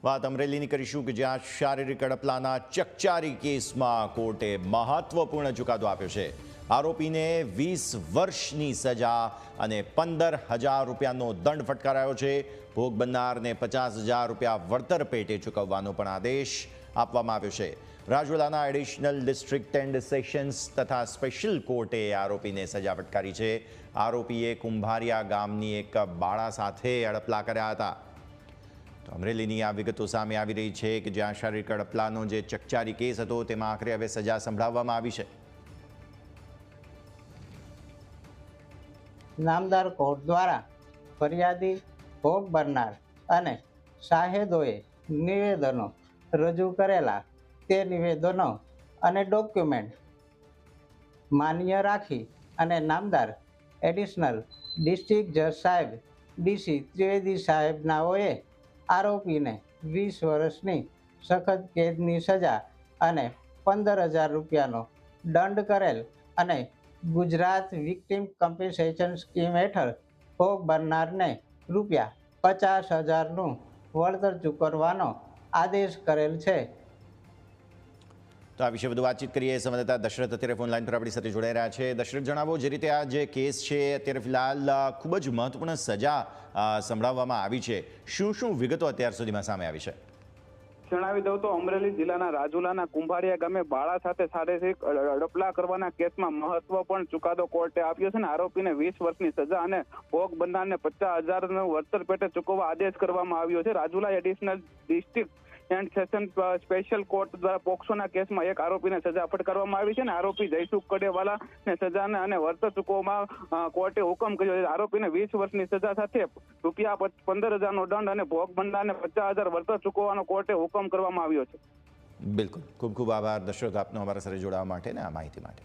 વાત અમરેલીની કરીશું કે જ્યાં શારીરિક અડપલાના ચકચારી કેસમાં કોર્ટે મહત્વપૂર્ણ ચુકાદો આપ્યો છે। આરોપીને 20 વર્ષની સજા અને 15,000 રૂપિયાનો દંડ ફટકારાયો છે। ભોગ બનનારને 50,000 રૂપિયા વળતર પેટે ચૂકવવાનો પણ આદેશ આપવામાં આવ્યો છે। રાજુલાના એડિશનલ ડિસ્ટ્રિક્ટ એન્ડ સેશન્સ તથા સ્પેશિયલ કોર્ટે આરોપીને સજા ફટકારી છે। આરોપીએ કુંભારિયા ગામની એક બાળા સાથે અડપલા કર્યા હતા। તો અમરેલીની આ વિગતો સામે આવી રહી છે કે જ્યાં શારીરિક અડપલાનો જે ચકચારી કેસ હતો તેમાં આખરે હવે સજા સંભળાવવામાં આવી છે। નામદાર કોર્ટ દ્વારા ફરિયાદી, ભોગ બનનાર અને શાહેદોએ નિવેદનો રજૂ કરેલા તે નિવેદનો અને ડોક્યુમેન્ટ માન્ય રાખી અને નામદાર એડિશનલ ડિસ્ટ્રિક્ટ જજ સાહેબ ડીસી ત્રિવેદી સાહેબનાઓએ આરોપીને 20 વર્ષની સખત કેદની સજા અને 15,000 રૂપિયાનો દંડ કરેલ અને ગુજરાત વિક્ટિમ કમ્પન્સેશન સ્કીમ હેઠળ ભોગ બનનારને રૂપિયા 50,000નું વળતર ચૂકવવાનો આદેશ કરેલ છે। તો આ વિશે વધુ વાતચીત કરીએ। સંવાદદાતા દશરથ અત્યારે ફોન લાઈન પર આપણી સાથે જોડાઈ રહ્યા છે। દશરથ, જણાવો, જે રીતે આ જે કેસ છે અત્યારે ફિલહાલ ખૂબ જ મહત્વપૂર્ણ સજા સંભળાવવામાં આવી છે, શું વિગતો અત્યાર સુધીમાં સામે આવી છે? જણાવી દઉં તો અમરેલી જિલ્લાના રાજુલાના કુંભારિયા ગામે બાળા સાથે શારીરિક અડપલા કરવાના કેસમાં મહત્વપૂર્ણ ચુકાદો કોર્ટે આપ્યો છે અને આરોપીને 20 વર્ષની સજા અને ભોગ બનનારને 50,000નું વળતર પેટે ચૂકવવા આદેશ કરવામાં આવ્યો છે। Rajula additional district and session special court દ્વારા પોક્સોના કેસમાં એક આરોપીને સજા ફટકારવામાં આવી છે અને આરોપી જયસુખ કડેવાલાને સજાને અને વળતર ચૂકવવામાં કોર્ટે હુકમ કર્યો છે। આરોપીને 20 વર્ષની સજા સાથે રૂપિયા 15,000નો દંડ અને ભોગ બનનારને 50,000 વળતર ચૂકવવાનો કોર્ટે હુકમ કરવામાં આવ્યો છે। બિલકુલ, ખૂબ ખૂબ આભાર દશરથ આપનો અમારા સાથે જોડાવા માટે અને આ માહિતી માટે।